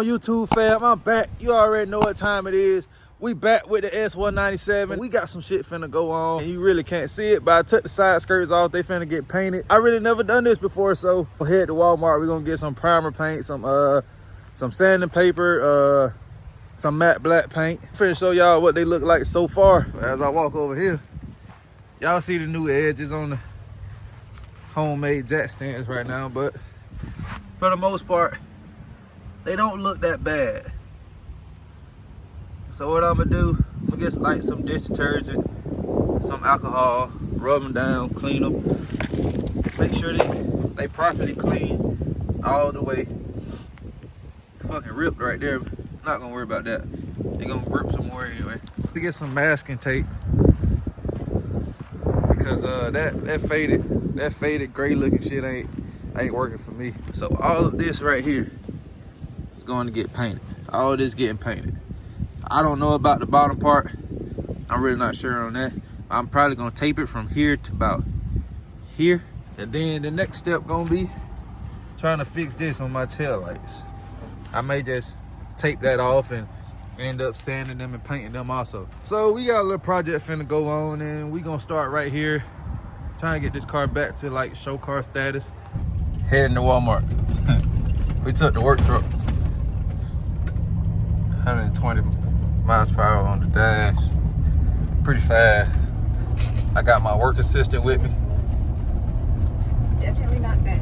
on YouTube, fam? I'm back. You already know what time it is. We back with the S197. We got some shit finna go on. You really can't see it, but I took the side skirts off. They finna get painted. I really never done this before, so we'll head to Walmart. We're gonna get some primer paint, some sanding paper, some matte black paint. I'm finna show y'all what they look like so far. As I walk over here, y'all see the new edges on the homemade jack stands right now, but for the most part, they don't look that bad. So what I'm gonna do, I'm gonna get like some dish detergent, some alcohol, rub them down, clean them, make sure they properly clean all the way. Fucking ripped right there. Not gonna worry about that. They're gonna rip some more anyway. We get some masking tape because that faded gray looking shit ain't working for me. So all of this right here is going to get painted. All this getting painted. I don't know about the bottom part. I'm really not sure on that. I'm probably gonna tape it from here to about here. And then the next step gonna be trying to fix this on my tail lights. I may just tape that off and end up sanding them and painting them also. So we got a little project finna go on, and we gonna start right here, trying to get this car back to like show car status. Heading to Walmart. We took the work truck. 120 miles per hour on the dash. Pretty fast. I got my work assistant with me. Definitely not that.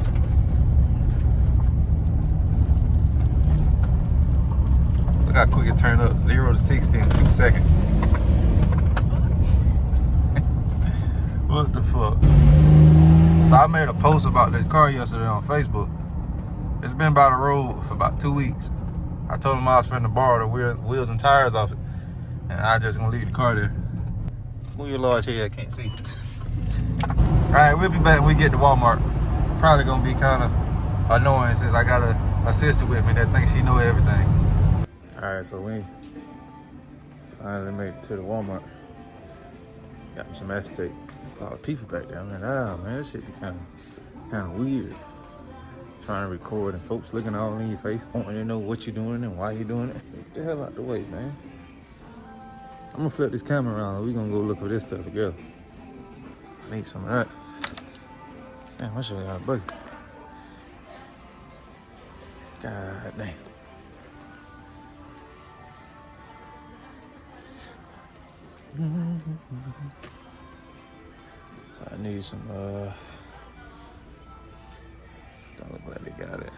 Look how quick it turned up. 0 to 60 in 2 seconds. What the fuck? So I made a post about this car yesterday on Facebook. It's been by the road for about 2 weeks. I told him I was finna borrow the wheels and tires off it. And I just gonna leave the car there. Move your large head, I can't see. All right, we'll be back when we get to Walmart. Probably gonna be kind of annoying since I got a sister with me that thinks she know everything. All right, so we finally made it to the Walmart. Got me some masking tape. A lot of people back there. I'm like, man, this shit be kind of weird. Trying to record and folks looking all in your face, wanting to know what you're doing and why you're doing it. Get the hell out the way, man. I'm gonna flip this camera around. We gonna go look for this stuff together. Need some of that. Damn, I should've got a bucket. God damn. So I need some, don't look like they got it.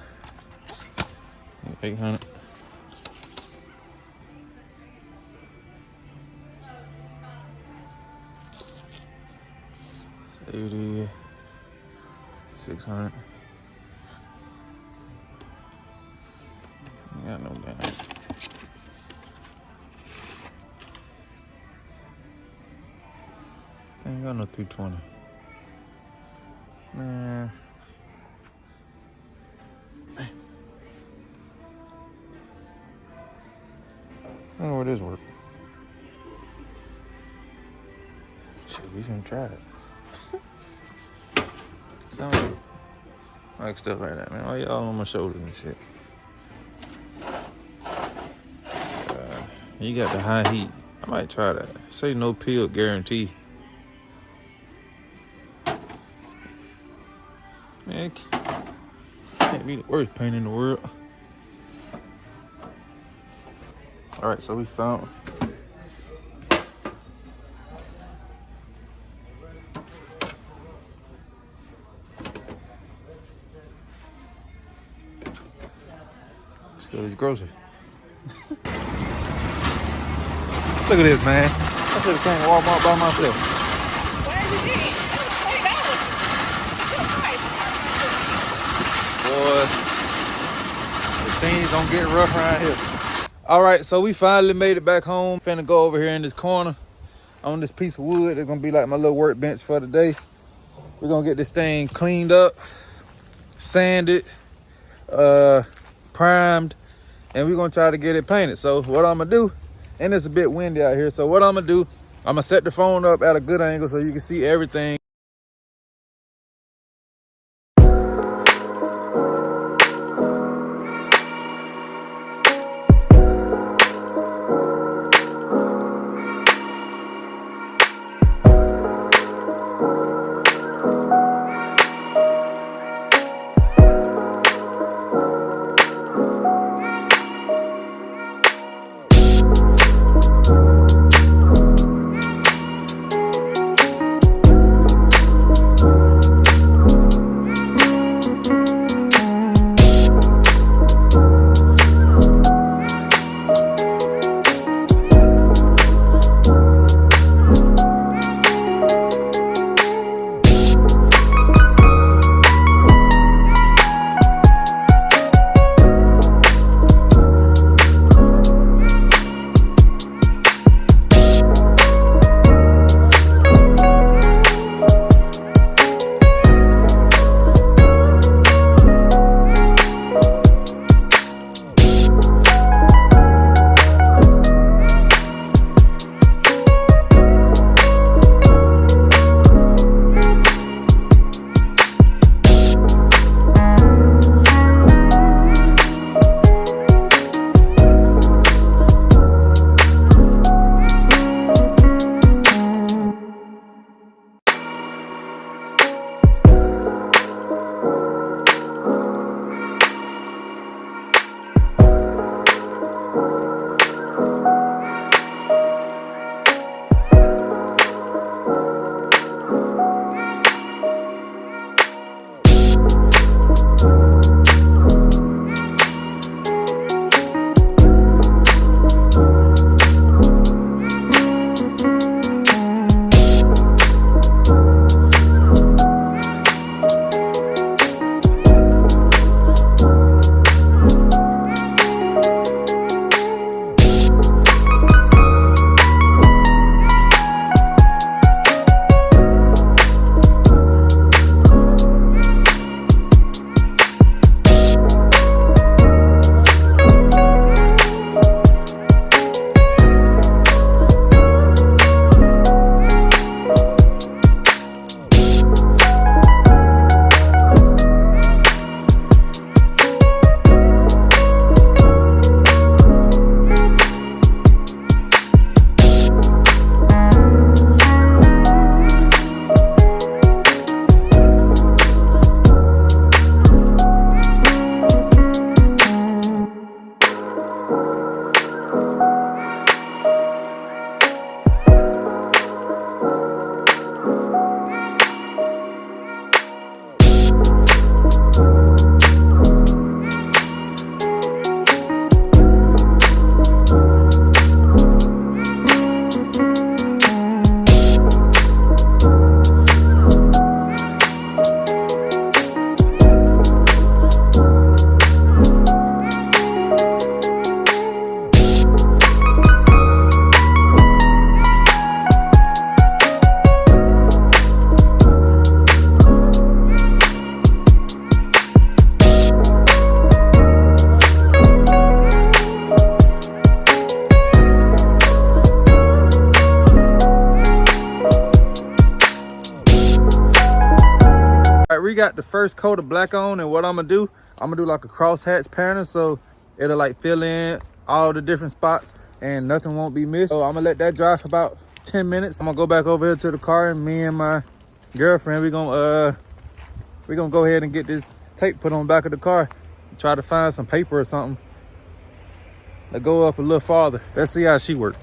800. $80, 600. Ain't got no damn. Ain't got no 320. Man. I don't know where this work. Shit, we shouldn't try it. Sound like stuff like that, man. Why y'all on my shoulders and shit? You got the high heat. I might try that. Say no peel guarantee. Man, it can't be the worst paint in the world. All right, so we found. Still these groceries. Look at this, man. I should have came to Walmart by myself. Why is it in? Boy, the things don't get rough around here. All right, so we finally made it back home. Finna go over here in this corner on this piece of wood. It's gonna be like my little workbench for the day. We're gonna get this thing cleaned up, sanded, primed, and we're gonna try to get it painted. So what I'm gonna do, and it's a bit windy out here, so what I'm gonna do, I'm gonna set the phone up at a good angle so you can see everything. got the first coat of black on, and what I'm gonna do like a crosshatch pattern, so it'll like fill in all the different spots and nothing won't be missed. So I'm gonna let that dry for about 10 minutes. I'm gonna go back over here to the car, and me and my girlfriend, we're gonna go ahead and get this tape put on the back of the car. Try to find some paper or something to go up a little farther. Let's see how she works.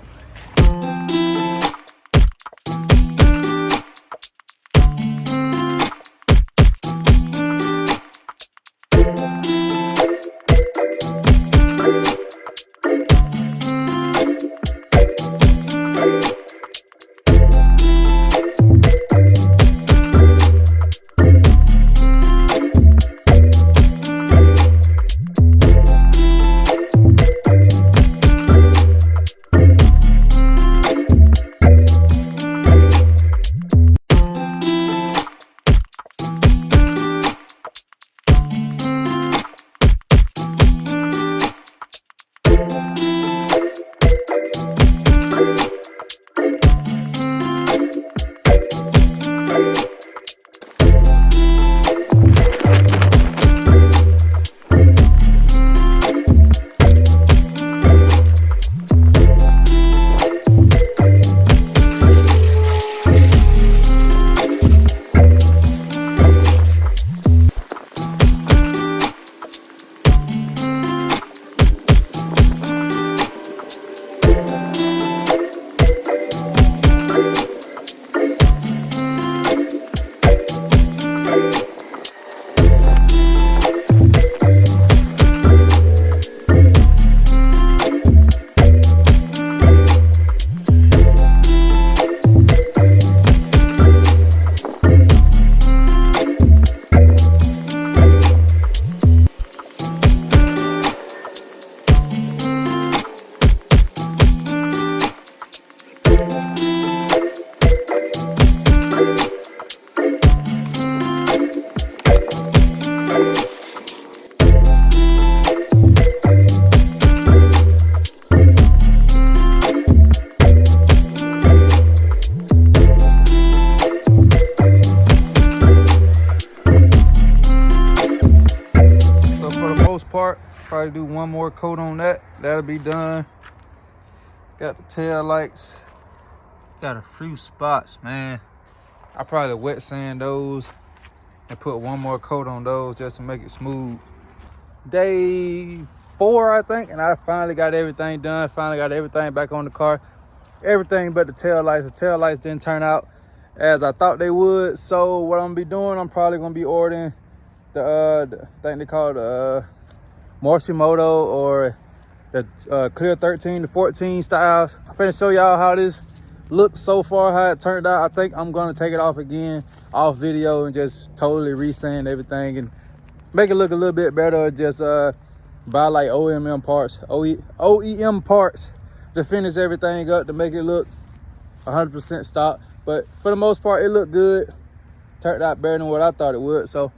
Part, probably do one more coat on that. That'll be done. Got the tail lights. Got a few spots, man. I probably wet sand those and put one more coat on those just to make it smooth. Day 4, I think, and I finally got everything done. Finally got everything back on the car. Everything but the tail lights. The tail lights didn't turn out as I thought they would. So what I'm gonna be doing, I'm probably gonna be ordering the thing they call the Morshimoto or the Clear 13 to 14 styles. I'm finna show y'all how this looks so far, how it turned out. I think I'm gonna take it off again, off video, and just totally resand everything and make it look a little bit better, or just buy like OEM parts to finish everything up to make it look 100% stock. But for the most part, it looked good. Turned out better than what I thought it would. So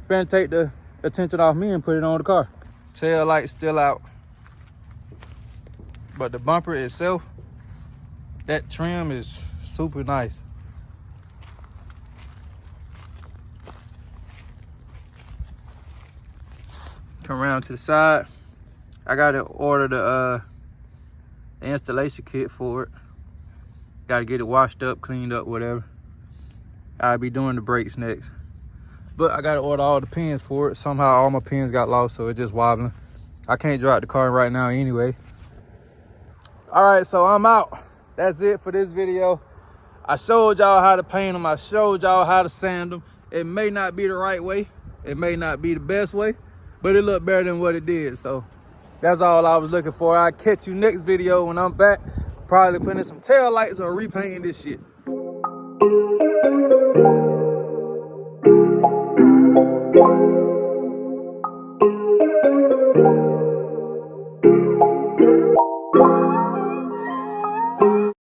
finna take the attention off me and put it on the car. Tail light still out, but the bumper itself, that trim is super nice. Come around to the side. I gotta order the installation kit for it. Gotta get it washed up, cleaned up, whatever. I'll be doing the brakes next. But I gotta order all the pins for it. Somehow all my pins got lost, so it's just wobbling. I can't drive the car right now anyway. All right, so I'm out. That's it for this video. I showed y'all how to paint them. I showed y'all how to sand them. It may not be the right way. It may not be the best way, but it looked better than what it did. So that's all I was looking for. I'll catch you next video when I'm back. Probably putting in some tail lights or repainting this shit.